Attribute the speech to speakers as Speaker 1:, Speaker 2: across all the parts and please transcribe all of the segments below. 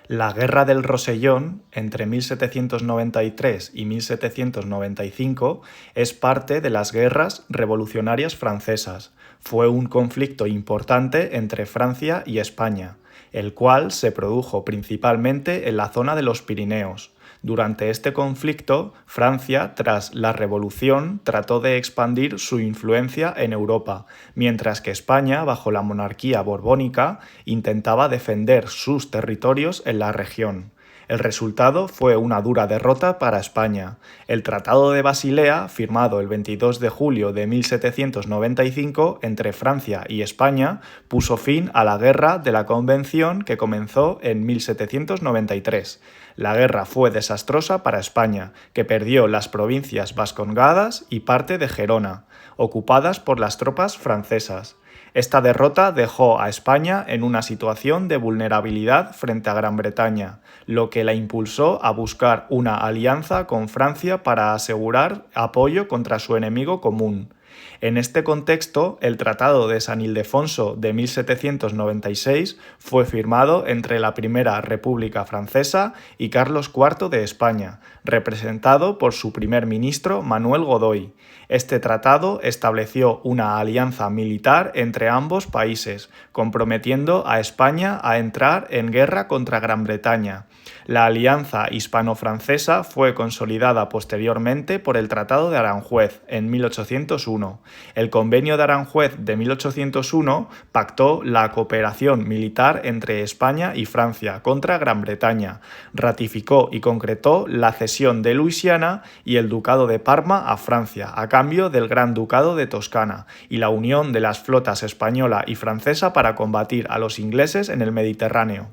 Speaker 1: La Guerra del Rosellón, entre 1793 y 1795, es parte de las Guerras Revolucionarias Francesas. Fue un conflicto importante entre Francia y España, el cual se produjo principalmente en la zona de los Pirineos. Durante este conflicto, Francia, tras la Revolución, trató de expandir su influencia en Europa, mientras que España, bajo la monarquía borbónica, intentaba defender sus territorios en la región. El resultado fue una dura derrota para España. El Tratado de Basilea, firmado el 22 de julio de 1795 entre Francia y España, puso fin a la Guerra de la Convención que comenzó en 1793. La guerra fue desastrosa para España, que perdió las provincias vascongadas y parte de Gerona, ocupadas por las tropas francesas. Esta derrota dejó a España en una situación de vulnerabilidad frente a Gran Bretaña, lo que la impulsó a buscar una alianza con Francia para asegurar apoyo contra su enemigo común. En este contexto, el Tratado de San Ildefonso de 1796 fue firmado entre la Primera República Francesa y Carlos IV de España, representado por su primer ministro Manuel Godoy. Este tratado estableció una alianza militar entre ambos países, comprometiendo a España a entrar en guerra contra Gran Bretaña. La alianza hispano-francesa fue consolidada posteriormente por el Tratado de Aranjuez en 1801. El Convenio de Aranjuez de 1801 pactó la cooperación militar entre España y Francia contra Gran Bretaña, ratificó y concretó la cesión de Luisiana y el Ducado de Parma a Francia a cambio del Gran Ducado de Toscana y la unión de las flotas española y francesa para combatir a los ingleses en el Mediterráneo.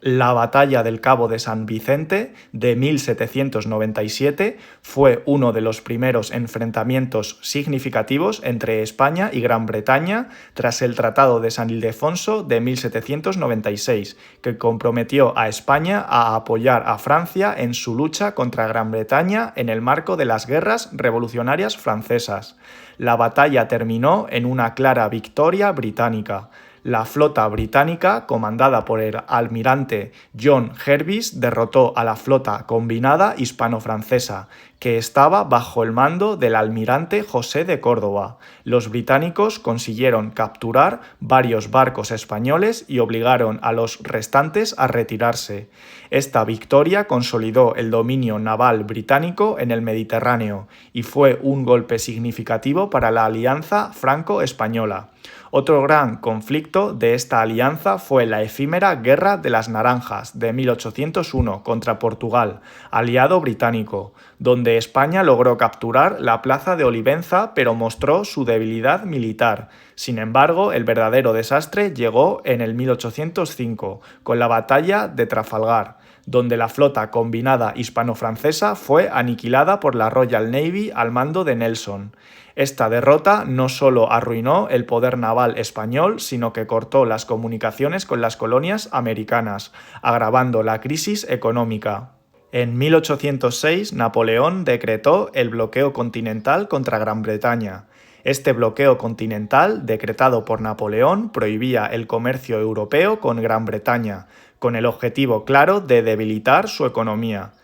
Speaker 1: La Batalla del Cabo de San Vicente de 1797 fue uno de los primeros enfrentamientos significativos entre España y Gran Bretaña tras el Tratado de San Ildefonso de 1796, que comprometió a España a apoyar a Francia en su lucha contra Gran Bretaña en el marco de las guerras revolucionarias francesas. La batalla terminó en una clara victoria británica. La flota británica, comandada por el almirante John Jervis, derrotó a la flota combinada hispano-francesa, que estaba bajo el mando del almirante José de Córdoba. Los británicos consiguieron capturar varios barcos españoles y obligaron a los restantes a retirarse. Esta victoria consolidó el dominio naval británico en el Mediterráneo y fue un golpe significativo para la alianza franco-española. Otro gran conflicto de esta alianza fue la efímera Guerra de las Naranjas de 1801 contra Portugal, aliado británico, donde España logró capturar la plaza de Olivenza pero mostró su debilidad militar. Sin embargo, el verdadero desastre llegó en el 1805, con la batalla de Trafalgar, donde la flota combinada hispano-francesa fue aniquilada por la Royal Navy al mando de Nelson. Esta derrota no solo arruinó el poder naval español, sino que cortó las comunicaciones con las colonias americanas, agravando la crisis económica. En 1806, Napoleón decretó el bloqueo continental contra Gran Bretaña. Este bloqueo continental, decretado por Napoleón, prohibía el comercio europeo con Gran Bretaña, con el objetivo claro de debilitar su economía.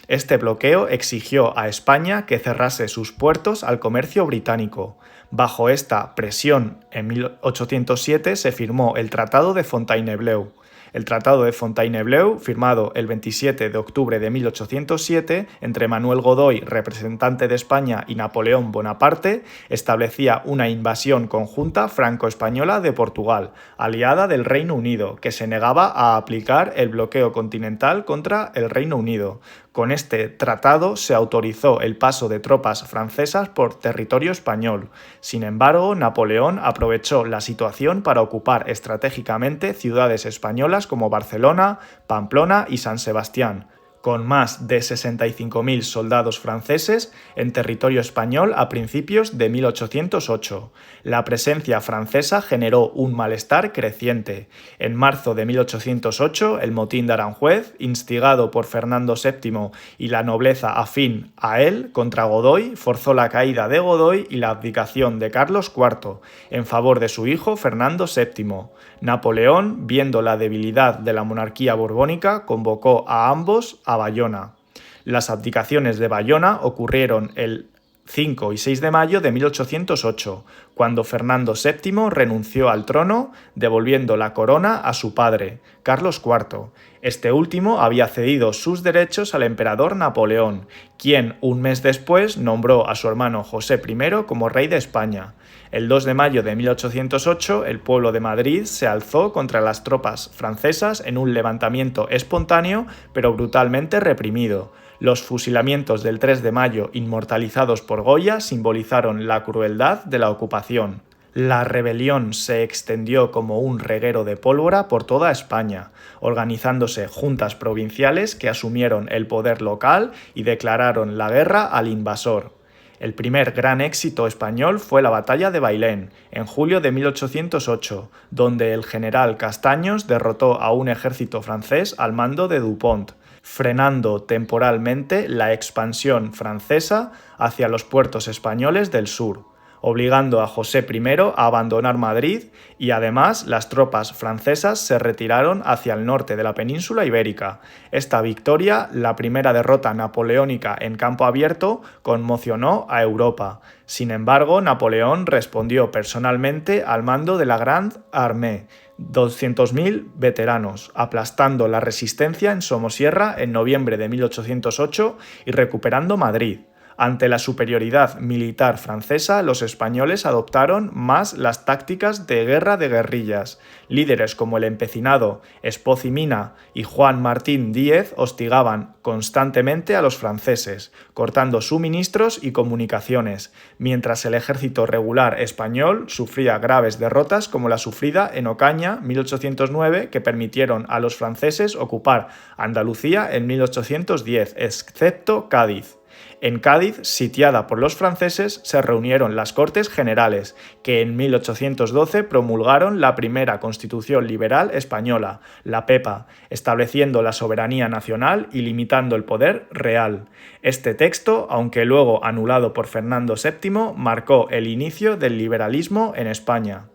Speaker 1: Este bloqueo exigió a España que cerrase sus puertos al comercio británico. Bajo esta presión, en 1807 se firmó el Tratado de Fontainebleau. El Tratado de Fontainebleau, firmado el 27 de octubre de 1807 entre Manuel Godoy, representante de España, y Napoleón Bonaparte, establecía una invasión conjunta franco-española de Portugal, aliada del Reino Unido, que se negaba a aplicar el bloqueo continental contra el Reino Unido. Con este tratado se autorizó el paso de tropas francesas por territorio español. Sin embargo, Napoleón aprovechó la situación para ocupar estratégicamente ciudades españolas como Barcelona, Pamplona y San Sebastián. con más de 65.000 soldados franceses en territorio español a principios de 1808. La presencia francesa generó un malestar creciente. En marzo de 1808, el motín de Aranjuez, instigado por Fernando VII y la nobleza afín a él contra Godoy, forzó la caída de Godoy y la abdicación de Carlos IV en favor de su hijo Fernando VII. Napoleón, viendo la debilidad de la monarquía borbónica, convocó a ambos a Bayona. Las abdicaciones de Bayona ocurrieron el 5 y 6 de mayo de 1808, cuando Fernando VII renunció al trono, devolviendo la corona a su padre, Carlos IV. Este último había cedido sus derechos al emperador Napoleón, quien un mes después nombró a su hermano José I como rey de España. El 2 de mayo de 1808, el pueblo de Madrid se alzó contra las tropas francesas en un levantamiento espontáneo, pero brutalmente reprimido. Los fusilamientos del 3 de mayo, inmortalizados por Goya, simbolizaron la crueldad de la ocupación. La rebelión se extendió como un reguero de pólvora por toda España, organizándose juntas provinciales que asumieron el poder local y declararon la guerra al invasor. El primer gran éxito español fue la batalla de Bailén, en julio de 1808, donde el general Castaños derrotó a un ejército francés al mando de Dupont, frenando temporalmente la expansión francesa hacia los puertos españoles del sur, obligando a José I a abandonar Madrid y además las tropas francesas se retiraron hacia el norte de la península ibérica. Esta victoria, la primera derrota napoleónica en campo abierto, conmocionó a Europa. Sin embargo, Napoleón respondió personalmente al mando de la Grande Armée, 200.000 veteranos, aplastando la resistencia en Somosierra en noviembre de 1808 y recuperando Madrid. Ante la superioridad militar francesa, los españoles adoptaron más las tácticas de guerra de guerrillas. Líderes como el empecinado Espoz y Mina y Juan Martín Díez hostigaban constantemente a los franceses, cortando suministros y comunicaciones, mientras el ejército regular español sufría graves derrotas como la sufrida en Ocaña, 1809, que permitieron a los franceses ocupar Andalucía en 1810, excepto Cádiz. En Cádiz, sitiada por los franceses, se reunieron las Cortes Generales, que en 1812 promulgaron la primera Constitución liberal española, la PEPA, estableciendo la soberanía nacional y limitando el poder real. Este texto, aunque luego anulado por Fernando VII, marcó el inicio del liberalismo en España.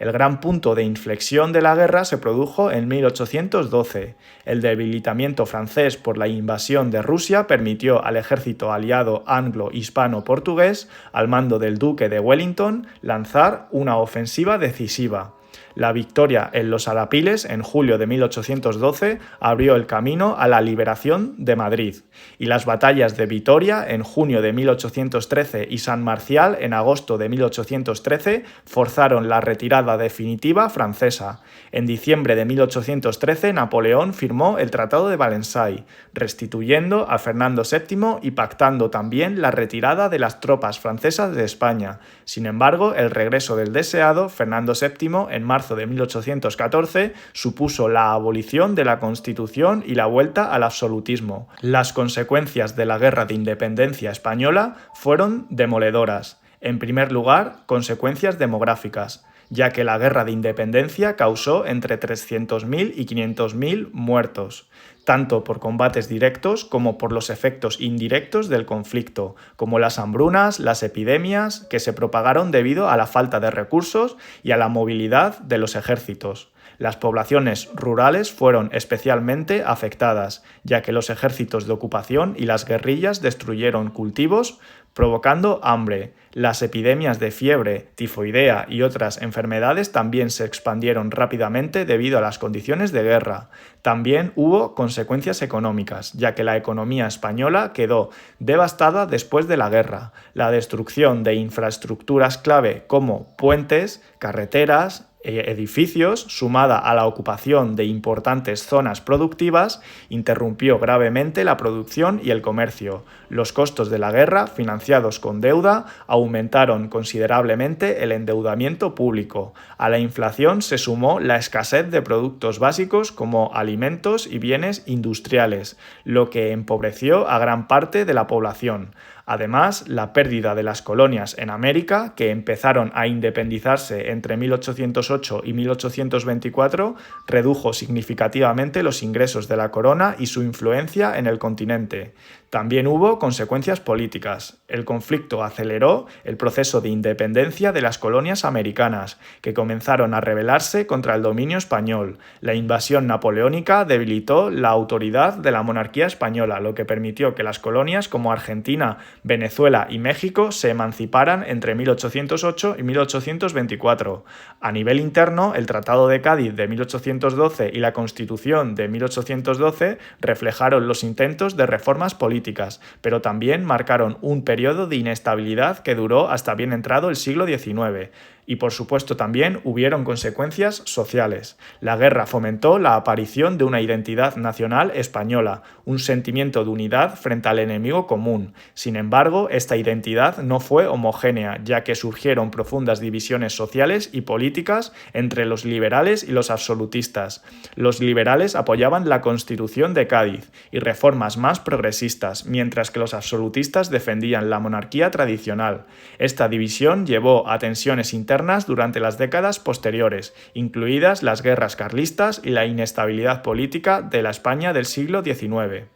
Speaker 1: El gran punto de inflexión de la guerra se produjo en 1812. El debilitamiento francés por la invasión de Rusia permitió al ejército aliado anglo-hispano-portugués, al mando del duque de Wellington, lanzar una ofensiva decisiva. La victoria en los Arapiles en julio de 1812 abrió el camino a la liberación de Madrid, y las batallas de Vitoria en junio de 1813 y San Marcial en agosto de 1813 forzaron la retirada definitiva francesa. En diciembre de 1813 Napoleón firmó el Tratado de Valensay, restituyendo a Fernando VII y pactando también la retirada de las tropas francesas de España. Sin embargo, el regreso del deseado Fernando VII en marzo de 1814 supuso la abolición de la Constitución y la vuelta al absolutismo. Las consecuencias de la Guerra de Independencia española fueron demoledoras. En primer lugar, consecuencias demográficas, ya que la Guerra de Independencia causó entre 300.000 y 500.000 muertos, tanto por combates directos como por los efectos indirectos del conflicto, como las hambrunas, las epidemias, que se propagaron debido a la falta de recursos y a la movilidad de los ejércitos. Las poblaciones rurales fueron especialmente afectadas, ya que los ejércitos de ocupación y las guerrillas destruyeron cultivos, provocando hambre. Las epidemias de fiebre, tifoidea y otras enfermedades también se expandieron rápidamente debido a las condiciones de guerra. También hubo consecuencias económicas, ya que la economía española quedó devastada después de la guerra. La destrucción de infraestructuras clave como puentes, carreteras, edificios, sumada a la ocupación de importantes zonas productivas, interrumpió gravemente la producción y el comercio. Los costos de la guerra financiaron financiados con deuda, aumentaron considerablemente el endeudamiento público. A la inflación se sumó la escasez de productos básicos como alimentos y bienes industriales, lo que empobreció a gran parte de la población. Además, la pérdida de las colonias en América, que empezaron a independizarse entre 1808 y 1824, redujo significativamente los ingresos de la corona y su influencia en el continente. También hubo consecuencias políticas. El conflicto aceleró el proceso de independencia de las colonias americanas, que comenzaron a rebelarse contra el dominio español. La invasión napoleónica debilitó la autoridad de la monarquía española, lo que permitió que las colonias como Argentina, Venezuela y México se emanciparan entre 1808 y 1824. A nivel interno, el Tratado de Cádiz de 1812 y la Constitución de 1812 reflejaron los intentos de reformas políticas, pero también marcaron un periodo de inestabilidad que duró hasta bien entrado el siglo XIX. Y por supuesto también hubieron consecuencias sociales. La guerra fomentó la aparición de una identidad nacional española, un sentimiento de unidad frente al enemigo común. Sin embargo, esta identidad no fue homogénea, ya que surgieron profundas divisiones sociales y políticas entre los liberales y los absolutistas. Los liberales apoyaban la Constitución de Cádiz y reformas más progresistas, mientras que los absolutistas defendían la monarquía tradicional. Esta división llevó a tensiones internas durante las décadas posteriores, incluidas las guerras carlistas y la inestabilidad política de la España del siglo XIX.